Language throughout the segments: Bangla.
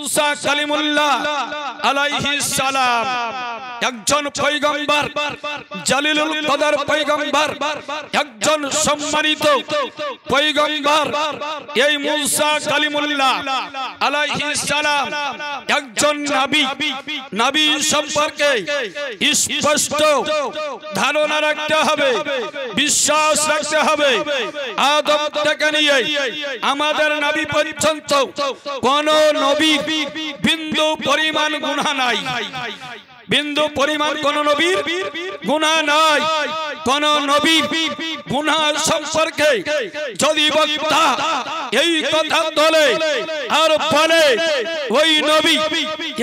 मूसा कलीमुल्लाह अलैहिस सलाम একজন পয়গম্বর জালিলুল কদর পয়গম্বর একজন সম্মানিত পয়গম্বর এই मूसा কলিমুল্লাহ আলাইহিস সালাম একজন নবী নবী সম্পর্কে স্পষ্ট ধারণা রাখতে হবে বিশ্বাস রাখতে হবে আদম থেকে নিয়ে আমাদের নবী পর্যন্ত কোন নবী বিন্দু পরিমাণ গুনাহ নাই बिंदु परिमाण कोन नबीर गुनाह নাই কোন নবীর গুনাহ সম্পর্কে যদি বক্তা এই কথা বলে আর বলে ওই নবী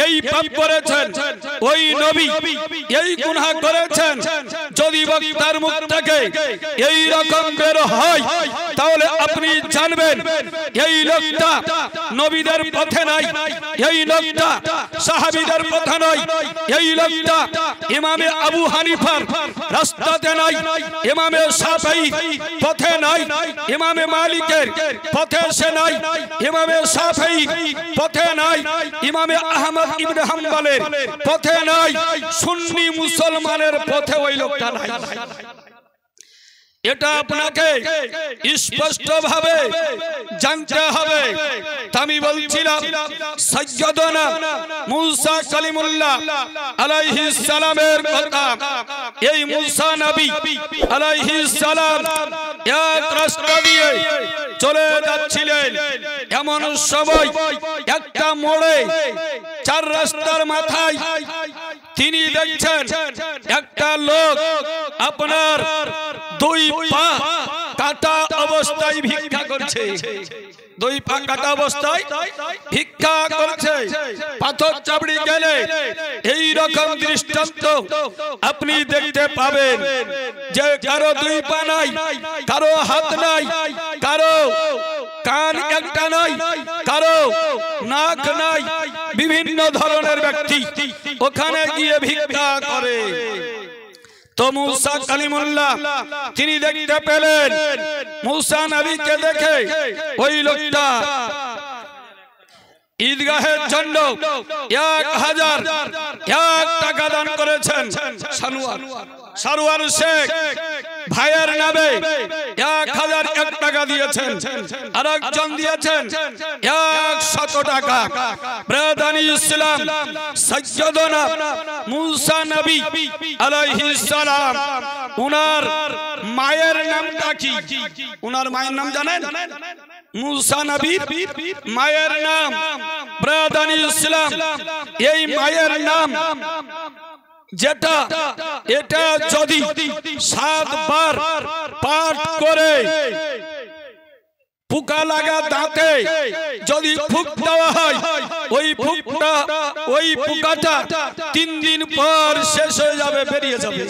এই পাপ করেছেন ওই নবী এই গুনাহ করেছেন যদি বক্তার মুখ থেকে এই রকম বের হয় তাহলে আপনি জানবেন এই লোকটা নবীদের পথে নাই এই লোকটা সাহাবীদের পথে নাই এই লোকটা ইমামে আবু হানিফার রাস্তাতে নাই ইমামে শাফিঈ পথে নাই ইমামে মালিকের পথে সে নাই ইমামে শাফিঈ পথে নাই ইমামে আহমদ ইবনে হাম্বলের পথে নাই সুন্নি মুসলমানের পথে ওই লোকটা নাই এটা আপনাকে স্পষ্টভাবে জানতে হবে আমি বলছিলাম সাইয়্যিদনা मूसा কলিমুল্লাহ আলাইহিস সালামের কথা এই मूसा নবী আলাইহিস সালাম এক রাস্তা দিয়ে চলে যাচ্ছিলেন এমন সময় একটা মোড়ে চার রাস্তার মাথায় তিনি দেখছেন একটা লোক আপনার দুই পা কাটা অবস্থায় ভিক্ষা করছে দুই পা কাটা অবস্থায় ভিক্ষা করছে পাথর চাবড়ি গেলে এই রকম দৃষ্টান্ত আপনি দেখতে পাবেন যে কারো দুই পা নাই কারো হাত নাই কারো কান একটা নাই কারো নাক নাই বিভিন্ন ধরনের ব্যক্তি ওখানে গিয়ে ভিক্ষা করে तो मूसा कलीमुल्लाह তিনি দেখতে পেলেন मूसा নবীকে দেখে ওই লোকটা ঈদগাহের জন্য 1001 টাকা দান করেছেন সারওয়ার শেখ ভাইয়ের নামে 1001 টাকা দিয়েছেন আরেকজন দিয়েছেন 100 টাকা ব্রাদানি ইসলাম সাইয়্যিদনা मूसा নবী আলাইহিস সালাম উনার মায়ের নামটা কি উনার মায়ের নাম জানেন मूसा নবীর মায়ের নাম ব্রাদানি ইসলাম এই মায়ের নাম যেটা এটা যদি 7 বার পাঠ করে ফুকা লাগা দাঁতে যদি ফুক দেওয়া হয় ওই ফুকটা ওই ফুকাটা 3 দিন পর শেষ হয়ে যাবে বেরিয়ে যাবে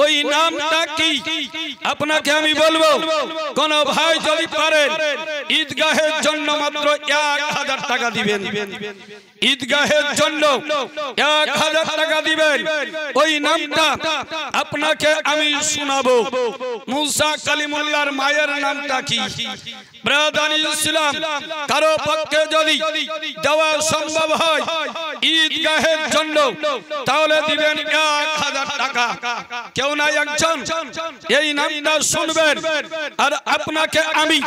ওই নামটা কি আপনাকে আমি বলবো কোন ভাই যদি পারেন ঈদগাহের জন্য মাত্র 1000 টাকা দিবেন ঈদগাহের জন্য 1000 টাকা দিবেন ওই নামটা আপনাকে আমি শোনাবো मूसा কলিমুল্লাহর মায়ের নামটা কি ব্রাদানি ইসলাম কারো পক্ষে যদি দেওয়া সম্ভব হয় ঈদগাহের জন্য তাহলে দিবেন 1000 টাকা কেউ নাই একজন এই নামটা শুনবেন আর আপনাকে আমি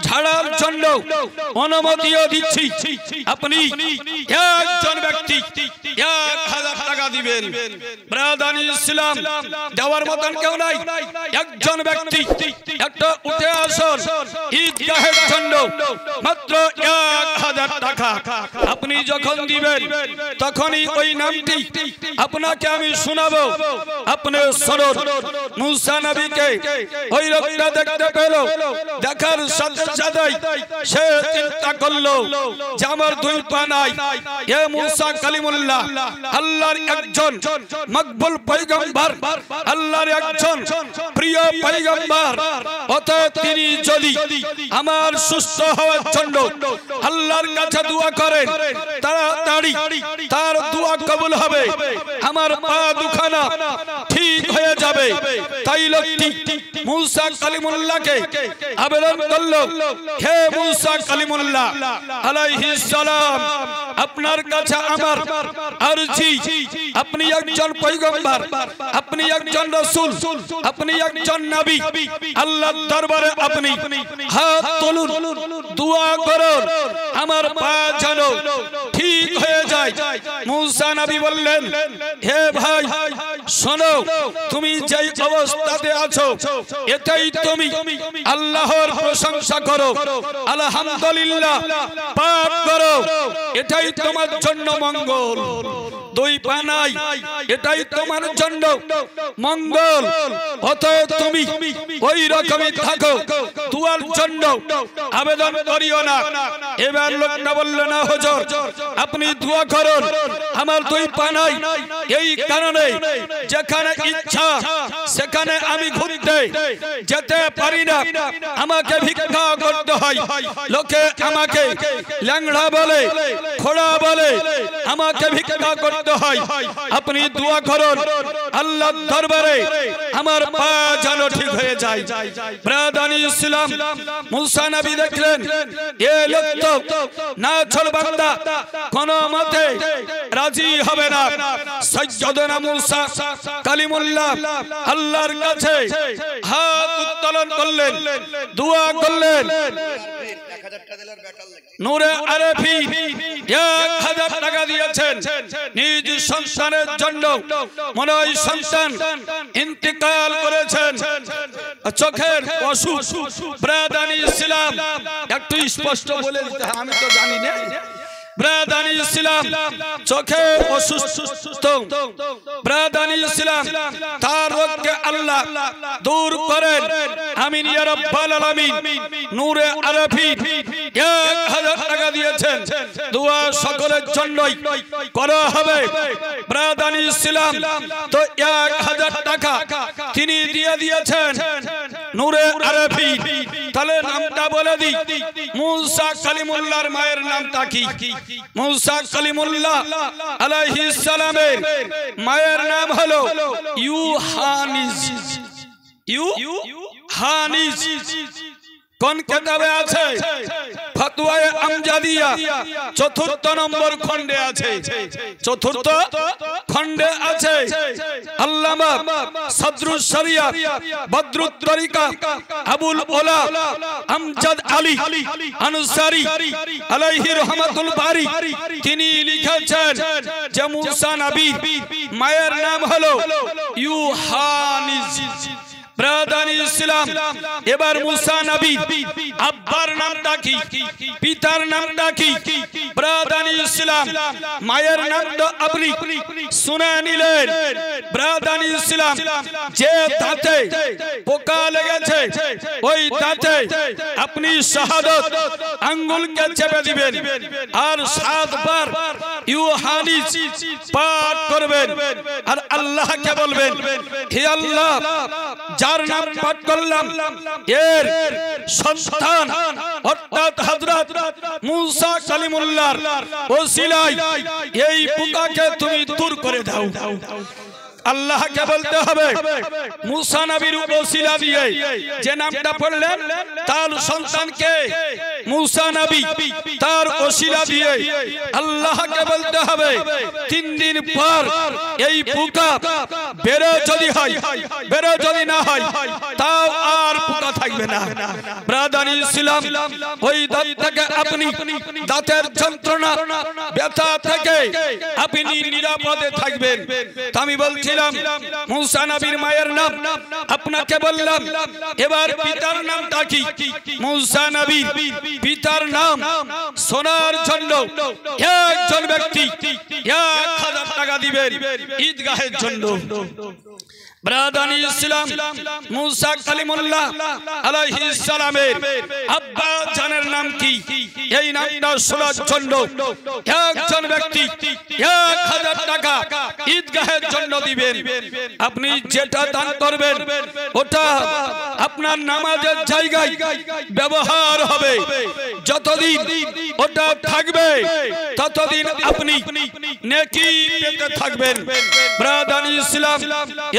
ঝাড়ার জন্য অনুমতিও দিচ্ছি আপনি একজন ব্যক্তি 1000 টাকা দিবেন ব্রাদানি ইসলাম দেওয়ার মতন কেউ নাই একজন ব্যক্তি একটা উঠে আসুন ঈদগাহের জন্য মাত্র 1000 টাকা আপনি যখন দিবেন তখনই ওই নামটি আপনাকে আমি শোনাবো আপনি শুনুন मूसा নবীকে ওই লোকটা দেখতে পেল দেখার সাথে সাথেই সে চিন্তা করলো যে আমার দুই পা নাই এ मूसा কলিমুল্লাহ আল্লাহর একজন মকবুল পয়গম্বর আল্লাহর একজন প্রিয় পয়গম্বর অতএব তিনি যদি আমার সুস্থ হওয়ার জন্য আল্লাহর কাছে দোয়া করেন তাড়াতাড়ি তার দোয়া কবুল হবে আমার পা দুখানা ঠিক হয়ে যাবে তাই লোকটি मूसा कलीमुल्लाह के आवेदन करलो हे मूसा कलीमुल्लाह अलैहिस सलाम আপনার কাছে আমার আরজি আপনি একজন পয়গম্বর আপনি একজন রাসূল আপনি একজন নবী আল্লাহর দরবারে আপনি হাত তুলুন দোয়া করুন আমার পা যেন ঠিক হয়ে যায় मूसा নবী বললেন হে ভাই শোনো তুমি যেই অবস্থাতে আছো এটাই তুমি আল্লাহর প্রশংসা করো আলহামদুলিল্লাহ পাঠ করো এটাই তোমার জন্য মঙ্গল দুই পা নাই এটাই তোমার জন্য মঙ্গল অতএব তুমি ওই রকমই থাকো দুয়ার জন্য আবেদন করিও না এবার লোকটা বলল না হুজুর আপনি দোয়া করুন আমার দুই পা নাই এই কারণে যেখানে ইচ্ছা সেখানে আমি ঘুরতে যেতে পারি না আমাকে ভিক্ষা করতে হয় লোকে আমাকে ল্যাংড়া বলে খোড়া বলে আমাকে ভিক্ষা করতে হয় আপনি দোয়া করুন আল্লাহর দরবারে আমার পা যেন ঠিক হয়ে যায় ব্রাদানি ইসলাম मूसा নবী দেখলেন এই লোক তো না চল বান্দা কোন মতে রাজি হবে না সাইয়্যিদনা मूसा কালিমুল্লাহ আল্লাহর কাছে হাত উত্তোলন করলেন দোয়া করলেন নূরে আরফি 1000 টাকা দিয়েছেন নিজ সন্তানের জন্য মনে হয় সন্তান ইন্তেকাল করেছেন চোখের অসুখ ব্রাদানি ইসলাম একটু স্পষ্ট বলে দিতে আমি তো জানি না ব্রাদানি ইসলাম চোখে অসুস্থ ব্রাদানি ইসলাম তার রোগকে আল্লাহ দূর করেন আমিন ইয়া রাব্বাল আলামিন নূরে আরফি 1000 টাকা দিয়েছেন দোয়া সকলের জন্যই করা হবে ব্রাদানি ইসলাম তো 1000 টাকা তিনি দিয়ে দিয়েছেন নূরে আরফি তাহলে নামটা বলে দিই मूसा কলিমুল্লাহর মায়ের নামটা কি मूसा কলিমুল্লাহ আলাইহিস সালামের মায়ের নাম হলো ইউহানিস ইউহানিস কোন কিতাবে আছে ফতোয়ায়ে আমজাদিয়া চতুর্থ নম্বর খণ্ডে আছে চতুর্থ খণ্ডে আছে আল্লামা সদরুস শরিয়াত বদরুত তরিকা আবুল ওলা আমজাদ আলী আনসারী আলাইহি রহমাতুল বারী তিনি লিখেছেন যে मूसा নবী মায়ের নাম হলো ইউহানিস ব্রাদানি ইসলাম এবার मूसा নবী আব্বার নামটা কি পিতার নামটা কি ব্রাদানি ইসলাম মায়ের নামটা আপনি শুনে নিলেন ব্রাদানি ইসলাম যে দাঁতে পোকা লেগেছে ওই দাঁতে আপনি শাহাদাত আঙ্গুলকে চেপে দিবেন আর 7 বার ইউহানিস পাঠ করবেন আর আল্লাহকে বলবেন হে আল্লাহ যার নাম পাঠ করলাম এর সন্তান অর্থাৎ হযরত मूसा কলিমুল্লাহর ওসিলায় এই পোকাকে তুমি দূর করে দাও আল্লাহ কে বলতে হবে मूसा নবীর ওসিলা দিয়ে যে নামটা পড়লেন তার সন্তানকে मूसा নবী তার ওসিলা দিয়ে আল্লাহ কে বলতে হবে 3 দিন পর এই পোকা বেরো যদি হয় বেরো যদি না হয় তাও আর পোকা থাকবে না ব্রাদানি ইসলাম ওই দাঁত থেকে আপনি দাঁতের যন্ত্রণা ব্যথা থেকে আপনি নিরাপদে থাকবেন আমি বলছি मूसा নবীর মায়ের নাম আপনাকে বললাম এবার পিতার নামটা কি मूसा নবীর পিতার নাম শোনার জন্য একজন ব্যক্তি 1000 টাকা দিবেন ঈদগাহের জন্য ব্রাদানি ইসলাম मूसा কলিমুল্লাহ আলাইহিস সালামের আব্বা জানের নাম কি এই নামটা শোনার জন্য একজন ব্যক্তি 1000 টাকা ঈদগাহের জন্য দিবেন আপনি যেটা দান করবেন ওটা আপনার নামাজের জায়গায় ব্যবহার হবে যতদিন ওটা থাকবে ততদিন আপনি নেকি পেতে থাকবেন ব্রাদানি ইসলাম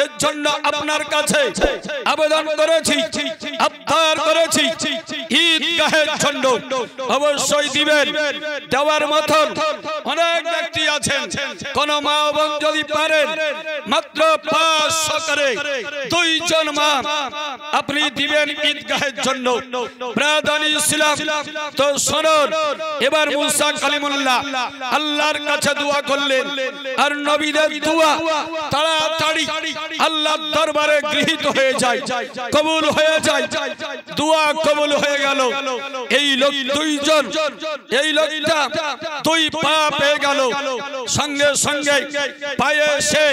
এর জন্য আপনার কাছে আবেদন করেছি, আবদার করেছি, ঈদগাহের জন্য অবশ্যই দিবেন। দেওয়ার মতন অনেক ব্যক্তি আছেন, কোন মা বোন যদি পারেন মাত্র 500 করে 2 জন মা আপনি দিবেন ঈদগাহের জন্য। ব্রাদানি ইসলাম তো শুনুন, এবার মুসা কালিমুল্লাহ আল্লাহর কাছে দোয়া করলেন, আর নবীদের দোয়া তাড়াতাড়ি আল্লাহর দরবারে গৃহীত হয়ে যায়, কবুল হয়ে যায়, দোয়া কবুল হয়ে গেল। এই লোক 2 জন, এই লোকটা 2 পা পেয়ে গেল, সঙ্গে সঙ্গে পায়ে সে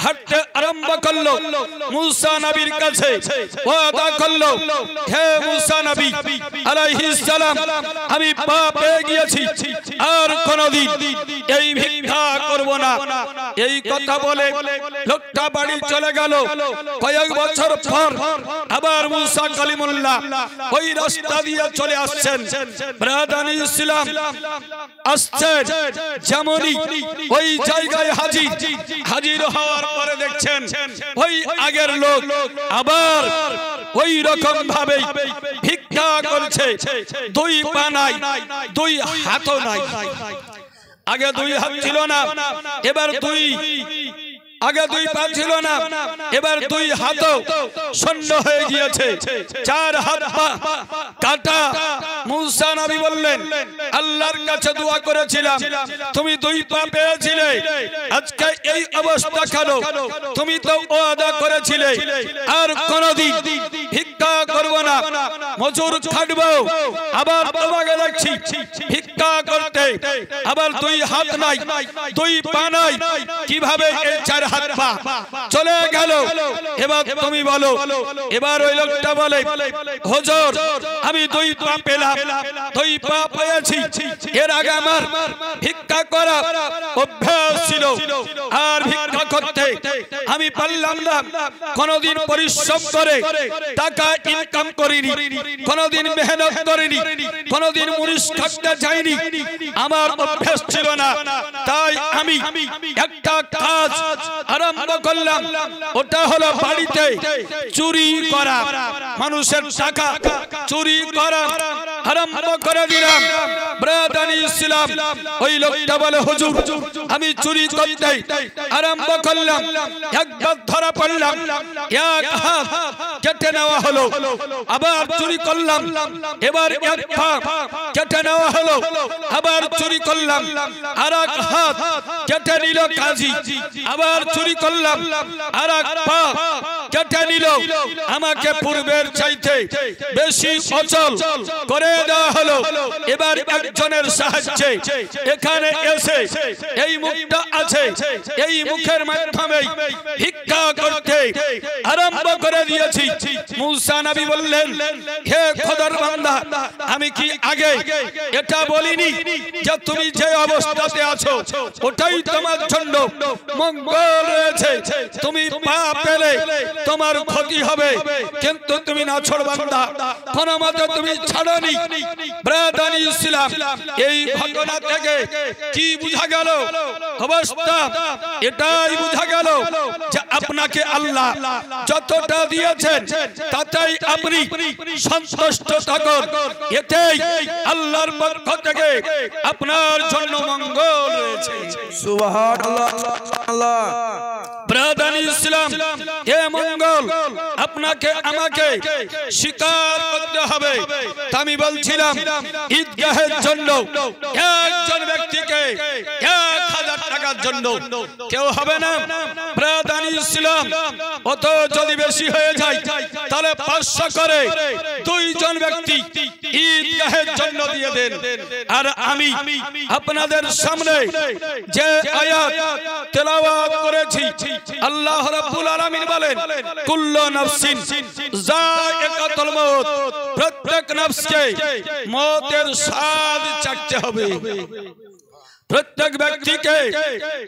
হাঁটতে আরম্ভ করলো। মুসা নবীর কাছে ওয়াদা করলো, হে মুসা নবী আলাইহিস সালাম, আমি পা পেয়ে গিয়েছি, আর কোনদিন এই ভিক্ষা করব না। এই কথা বলে লোকটা বাড়ি চলে গেল। কয়েক বছর পর আবার মুসা কালিমুল্লাহ ওই রাস্তা দিয়ে চলে আসছেন। ব্রাদানি ইসলাম আসছেন, যেমনই ওই জায়গায় হাজির হওয়ার পরে দেখছেন ওই আগের লোক আবার ওই রকম ভাবে ভিক্ষা করছে। 2 পা নাই, 2 হাতও নাই। আগে 2 হাত ছিল না, এবার 2, আগে 2 পা ছিল না, এবার 2 হাতও শূন্য হয়ে গিয়েছে, 4 হাত পা কাটা। মুসা নবী বললেন, আল্লাহর কাছে দোয়া করেছিলাম, তুমি 2 পা পেয়েছিলে, আজকে এই অবস্থা কেন? তুমি তো ওয়াদা করেছিলে আর কোনদিন ভিক্ষা করব না, মজুর খাটবো। আবার তোমাকে দেখছি ভিক্ষা করতে, আবার 2 হাত নাই, 2 পা নাই, কিভাবে এই 4 হাত পা চলে গেল? এবার তুমি বলো। এবার ওই লোকটা বলে, হুজুর আমি 2 পা পেলাম, 2 পা পেয়েছি, এর আগে আমার ভিক্ষা করা অভ্যাস ছিল, আর ভিক্ষা করতে আমি পারলাম না। কোনদিন পরিশ্রম করে টাকা ইনকাম করিনি, কোনদিন মেহনত করিনি, কোনদিন মুনিশ খাটতে যাইনি, আমার অভ্যাস ছিল না। তাই আমি একটা কাজ আরম্ভ করলাম, ওটা হলো বাড়িতে চুরি করা, মানুষের টাকা চুরি করা আরম্ভ করে দিলাম। ব্রাদানি ইসলাম ওই লোকটা বলে, হুজুর আমি চুরি করতে আরম্ভ করলাম, একবার ধরা পড়লাম, 1 হাত কেটে নেওয়া হলো। আবার চুরি করলাম, এবার 1 পা কেটে নেওয়া হলো। আবার চুরি করলাম, আর 1 হাত কেটে নিল কাজী। আবার চুরি করলাম, আর 1 পা কেটে নিল। আমাকে পূর্বের চাইতে বেশি অচল করে দেওয়া হলো। এবার একজনের সাহায্যে এখানে এসে এই মুখটা আছে, এই মুখের মাধ্যমে ভিক্ষা করতে আরম্ভ করে দিয়েছি। মুসা নবী বললেন, হে খোদার বান্দা, আমি কি আগে এটা বলিনি যে তুমি যে অবস্থাতে আছো ওটাই তোমার জন্য মঙ্গল রয়েছে? তুমি পা পেলে তোমার ক্ষতি হবে, কিন্তু তুমি নাছোড় বান্দা, কোন মতে তুমি ছাড়নি। ব্রাদানি ইসলাম এই ঘটনা থেকে কি বুঝা গেল? অবস্থা এটাই বুঝা গেল যে আপনাকে আল্লাহ যতটা দিয়েছেন তাতেই আপনি সন্তুষ্ট থাকুন, এতেই আল্লাহর পক্ষ থেকে আপনার জন্য মঙ্গল রয়েছে। সুবহানাল্লাহ। ব্রাদানি ইসলাম এ মঙ্গল আপনাকে আমাকে স্বীকার করতে হবে। আমি বলছিলাম ঈদগাহের জন্য একজন ব্যক্তিকে 1000 টাকার জন্য কেউ হবে না। ব্রাদানি ইসলাম অত যদি বেশি হয়ে যায় তাহলে 500 করে 2 জন ব্যক্তি ঈদগাহের জন্য দিয়ে দেন। আর আমি আপনাদের সামনে যে আয়াত তেলাওয়াত করেছি, আল্লাহ রাব্বুল আলামিন বলেন, কুল্লু নাফসিন যায়িকাতুল মউত, প্রত্যেক নফসকে মওতের স্বাদ চাখতে হবে। প্রত্যেক ব্যক্তিকে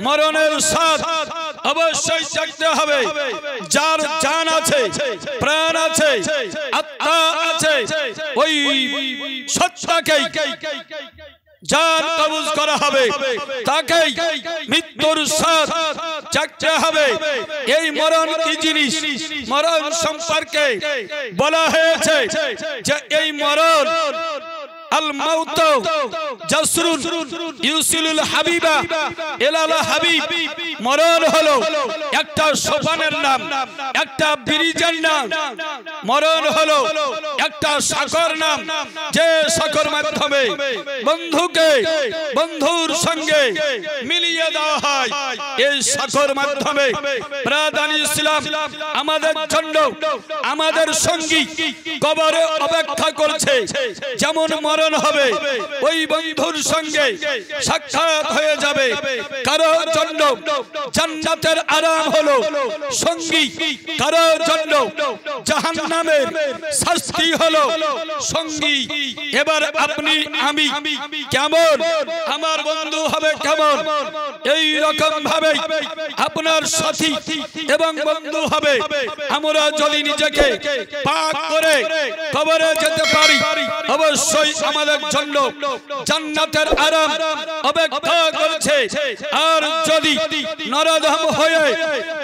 মরণের স্বাদ অবশ্যই চাখতে হবে। যার জান আছে, প্রাণ আছে, আত্মা আছে, ওই সত্তাকেই জান কবজ করা হবে, তাকেই মৃত্যুর স্বাদ জাগতে হবে। এই মরণ কি জিনিস, মরণ সম্পর্কে বলা হয়েছে যে এই মরণ আল মাউত জাসরুন ইউসিলুল হাবিবা ইলাল হাবিব। মরণ হলো একটা সোপানের নাম, একটা ব্রিজের নাম। মরণ হলো একটা সাগর নাম, যে সাগর মাধ্যমে বন্ধুকে বন্ধুর সঙ্গে মিলিয়ে দেওয়া হয়। এই সাগর মাধ্যমে প্রাদান ইসলাম আমাদের জন্য আমাদের সঙ্গী কবরে অপেক্ষা করছে। যেমন মরণ হবে ওই বন্ধুর সঙ্গে সাক্ষাৎ হয়ে যাবে। কারোর জন্য জান্নাতের আরাম হলো সঙ্গী, কারোর জন্য জাহান্নামের শাস্তি হলো সঙ্গী। এবার আপনি আমি কেমন, আমার বন্ধু হবে কেমন, এই রকম ভাবে আপনার সাথী এবং বন্ধু হবে। আমরা যদি নিজেকে পাক করে কবরে যেতে পারি, অবশ্যই আমাদের জন্য জান্নাতের আরাম অপেক্ষা করছে। আর যদি নরদম হয়ে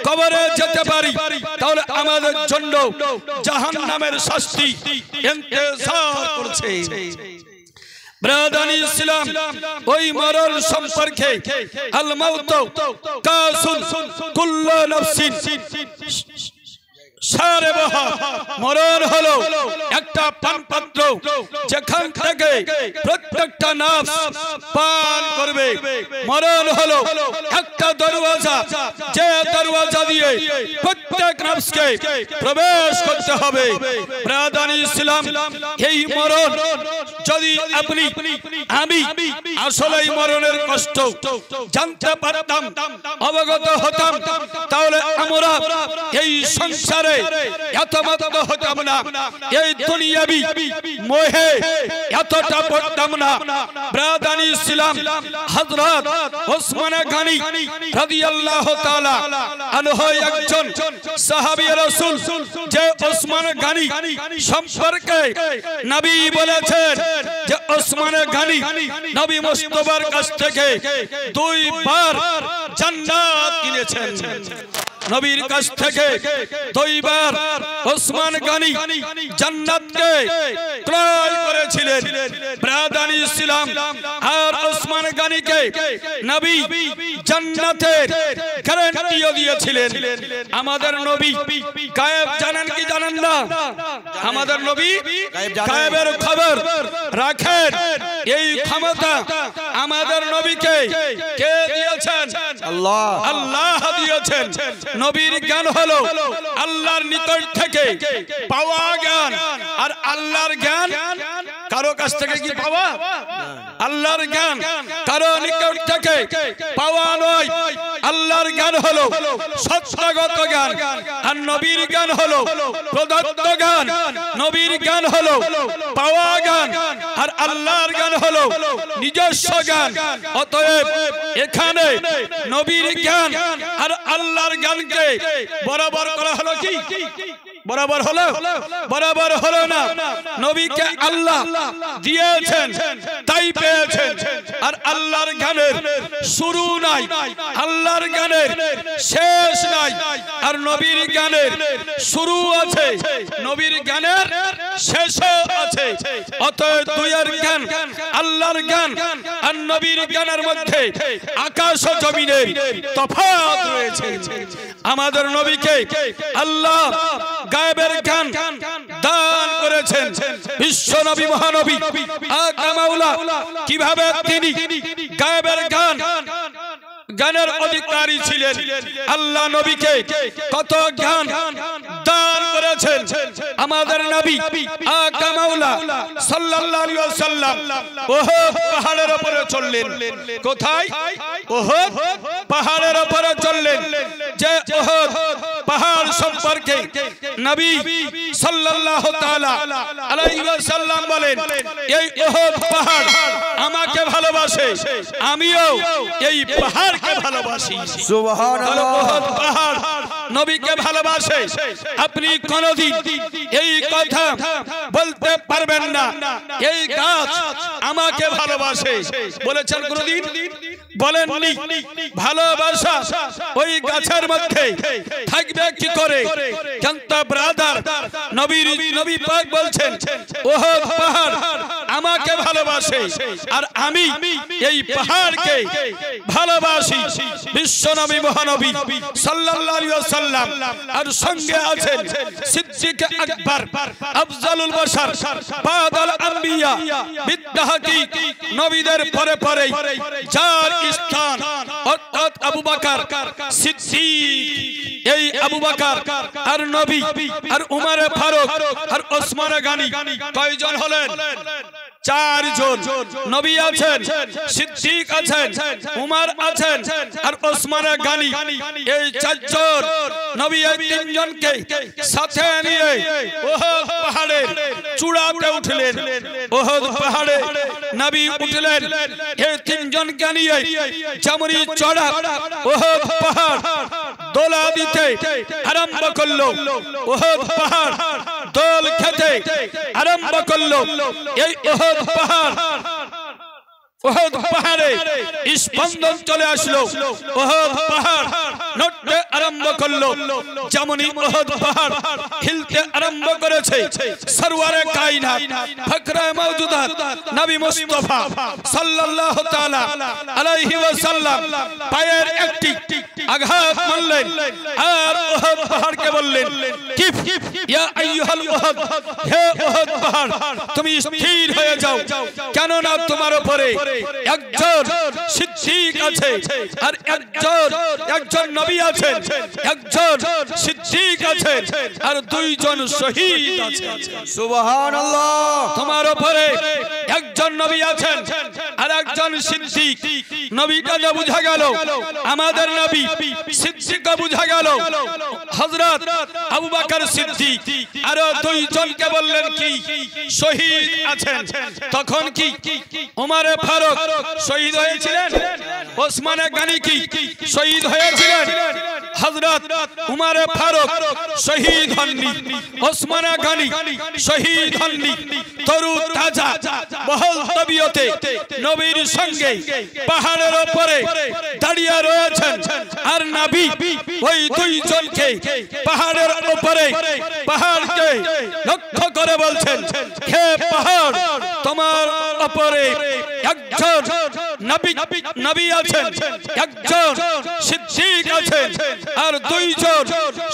কবরে যেতে পারি, তাহলে আমাদের জন্য জাহান্নামের শাস্তি ইন্তজার করছে। ব্রাদান ইসলাম ওই মরণ সম্পর্কে আল মাউত কাসুন কুল্লু নাফসিন মরণ হলো একটা পানপাত্র, যেখান থেকে প্রত্যেকটা নাফস পান করবে। মরণ হলো একটা দরওয়াজা, যে দরওয়াজা দিয়ে প্রত্যেক নাফসকে প্রবেশ করতে হবে। ব্রাদান ইসলাম এই মরণ যদি আপনি আমি আসলে এই মরণের কষ্ট জানতে পারতাম, অবগত হতাম, তাহলে আমরা এই সংসারে এত মত হতাম না, এই দুনিয়াবি মোহে এতটা পড়তাম না। ব্রাদান ইসলাম হযরত ওসমান গনি রাদিয়াল্লাহু তাআলা আনহু একজন সাহাবী রাসূল, যে ওসমান গনি সম্পর্কে নবী বলেছেন যে ওসমান গনি নবী মুস্তাফার কাছ থেকে 2 বার জান্নাত কিনেছেন। নবীর কাছ থেকে 2 বার ওসমান গনি জান্নাতকে ক্রয় করেছিলেন। ব্রাদান ইসলাম আর ওসমান গনিকে নবী জান্নাতের গ্যারান্টিও দিয়েছিলেন। আমাদের নবী গায়েব জানেন কি জানেন না? আমাদের নবী গায়েবের খবর রাখেন। এই ক্ষমতা আমাদের নবীকে কে দিয়েছেন? আল্লাহ। আল্লাহ দিয়েছেন। নবীর জ্ঞান হলো আল্লাহর নিকট থেকে পাওয়া জ্ঞান। আর আল্লাহর জ্ঞান কারো কাছ থেকে কি পাওয়া? আল্লাহর জ্ঞান কারো নিকট থেকে পাওয়া নয়। আল্লাহর জ্ঞান হলো সত্যগত জ্ঞান, আর নবীর জ্ঞান হলো প্রদত্ত জ্ঞান। নবীর জ্ঞান হলো পাওয়া জ্ঞান, আর আল্লাহর জ্ঞান হলো নিজস্ব জ্ঞান। অতএব এখানে নবীর জ্ঞান আর আল্লাহর জ্ঞানকে বরাবর করা হলো কি? বরাবর হলো? বরাবর হলো না। নবীকে আল্লাহ দিয়েছেন তাই পেয়েছেন। আর আল্লাহর জ্ঞানের শুরু নাই, আল্লাহর জ্ঞানের শেষ নাই। আর নবীর জ্ঞানের শুরু আছে, নবীর জ্ঞানের শেষও আছে। অতএব দুইয়ের জ্ঞান, আল্লাহর জ্ঞান আর নবীর জ্ঞানের মধ্যে আকাশ ও জমিনের তফাৎ রয়েছে। আমাদের নবীকে আল্লাহ গায়েবের জ্ঞান দান করেছেন। বিশ্ব নবী মহানবী আকা মাওলা কিভাবে তিনি গায়েবের জ্ঞানের অধিকারী ছিলেন। আল্লাহ নবীকে কত জ্ঞান দান করেছেন। আমাদের নবী আকা মাওলা সাল্লাল্লাহু আলাইহি ওয়াসাল্লাম উহুদ পাহাড়ের উপরে চললেন। কোথায়? উহুদ পাহাড়ের উপরে চললেন। যে উহুদ পাহাড় সম্পর্কে নবী সাল্লাল্লাহু তাআলা আলাইহি ওয়াসাল্লাম বলেন, এই উহুদ পাহাড় আমাকে ভালোবাসে, আমিও এই পাহাড়কে ভালোবাসি। সুবহানাল্লাহ। উহুদ পাহাড় নবীকে ভালোবাসে। আপনি কোনদিন এই কথা বলতে পারবেন না এই গাছ আমাকে ভালোবাসে, বলেছেন কোনদিন? বলেননি ভালোবাসা ওই গাছের মধ্যে থাকবে কি করে কিন্তু ব্রাদার নবী পাক বলছেন ওহদ পাহাড় আমাকে ভালোবাসে আর আমি এই পাহাড়কে ভালোবাসি বিশ্বনবী মহানবী সাল্লাল্লাহু আলাইহি ওয়াসাল্লাম আর সঙ্গে আছেন সিদ্দিক আকবর আফজালুল বাশার বাদাল আম্বিয়া বিত্তাহকিক নবীদের পরে পরে যার স্থান অর্থাৎ আবু বকর সিদ্দিক এই আবু বকর আর নবী আর উমর ফারুক আর ওসমান গনি কয়জন হলেন চারজন নবী আছেন সিদ্দিক আছেন উমর আছেন আর ওসমান গনি এই চারজন নবী এই তিনজনকে সাথে নিয়ে ওহদ পাহাড়ের চূড়াতে উঠলেন ওহদ পাহাড়ে নবী উঠলেন এই তিনজনকে নিয়ে যেমনই চড়া ওহদ পাহাড় দোলা দিতে আরম্ভ করলো ওহদ পাহাড় দোল খেতে আরম্ভ করলো এই ওহদ পাহাড়ে স্পন্দন চলে আসলো ওহদ পাহাড় নড়তে আরম্ভ করলো যেমনই ওহদ পাহাড় হিলতে আরম্ভ করেছে সরওয়ারে কায়নাত ফখরে মওজুদাত নবী মুস্তাফা সাল্লাল্লাহু তাআলা আলাইহি ওয়াসাল্লাম পায়ের একটি আঘাত মারলেন আর ওহদ পাহাড়কে বললেন কিফ ইয়া আইয়ুহাল ওহদ হে ওহদ পাহাড় তুমি স্থির হয়ে যাও কেন না তোমার উপরে একজন সিদ্দিক আছে আর একজন নবী আছেন একজন সিদ্দিক আছেন আর দুইজন শহীদ আছেন সুবহানাল্লাহ তোমার উপরে একজন নবী আছেন আর একজন সিদ্দিক নবীটা বুঝা গেল আমাদের নবী সিদ্দিক বুঝা গেল হযরত আবু বকর সিদ্দিক আর দুইজনকে বললেন কি শহীদ আছেন তখন কি উমর ফারুক শহীদ হয়েছিলেন ওসমান গনি কি শহীদ হয়েছিলেন হযরত উমর ফারুক শহীদ হননি ওসমান গনি শহীদ হননি তরু তাজা বহল তবিয়তে নবীর সঙ্গে পাহাড়ের উপরে দাঁড়িয়ে রয়েছেন আর নবী ওই দুইজনকে পাহাড়ের উপরে পাহাড়কে লক্ষ্য করে বলছেন হে পাহাড় তোমার উপরে একজন নবী আছেন একজন সিদ্দিক আছেন আর দুইজন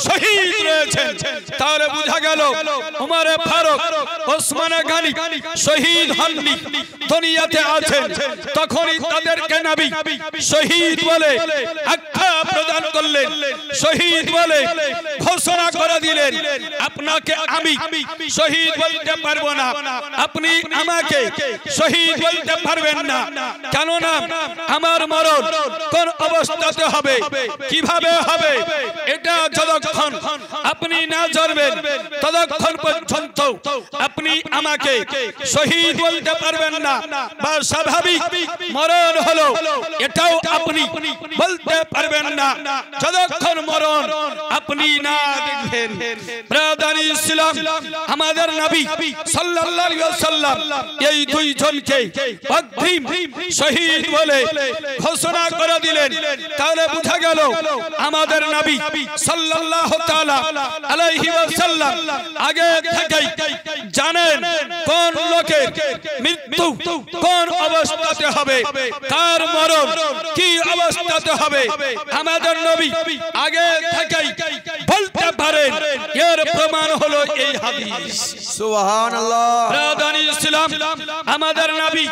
শহীদ রয়েছেন তাহলে বোঝা গেল উমর ফারুক ওসমান গনি শহীদ হননি দুনিয়াতে আছেন তখনই তাদেরকে নবী শহীদ বলে আখ্যা প্রদান করলেন শহীদ বলে ঘোষণা করে দিলেন আপনাকে আমি শহীদ বলতে পারবো না আপনি আমাকে শহীদ বলতে পারবেন না কেননা আমার মরণ কোন অবস্থাতে হবে কিভাবে হবে এটা যতক্ষণ আপনি না জানবেন ততক্ষণ পর্যন্ত আপনি আমাকে শহীদ বলতে পারবেন না বা স্বাভাবিক মরণ হলো এটাও আপনি বলতে পারবেন না যতক্ষণ মরণ আপনি না দেখবেন ব্রাদার ইসলাম আমাদের নবী সাল্লাল্লাহু আলাইহি ওয়াসাল্লাম এই দুইজনকে অগ্রিম শহীদ বলে ঘোষণা করে দিলেন তাহলে বোঝা গেল আমাদের নবী সাল্লাল্লাহু তাআলা আলাইহি ওয়াসাল্লাম আগে থেকেই জানেন কোন লোকের মৃত্যু কোন অবস্থাতে হবে কার মরণ কি অবস্থাতে হবে আমাদের নবী আগে থেকেই বলতে পারেন এর প্রমাণ হলো এই হাদিস সুবহানাল্লাহ ব্রাদার ইসলাম আমাদের নবী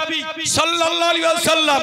সাল্লাল্লাহু আলাইহি ওয়াসাল্লাম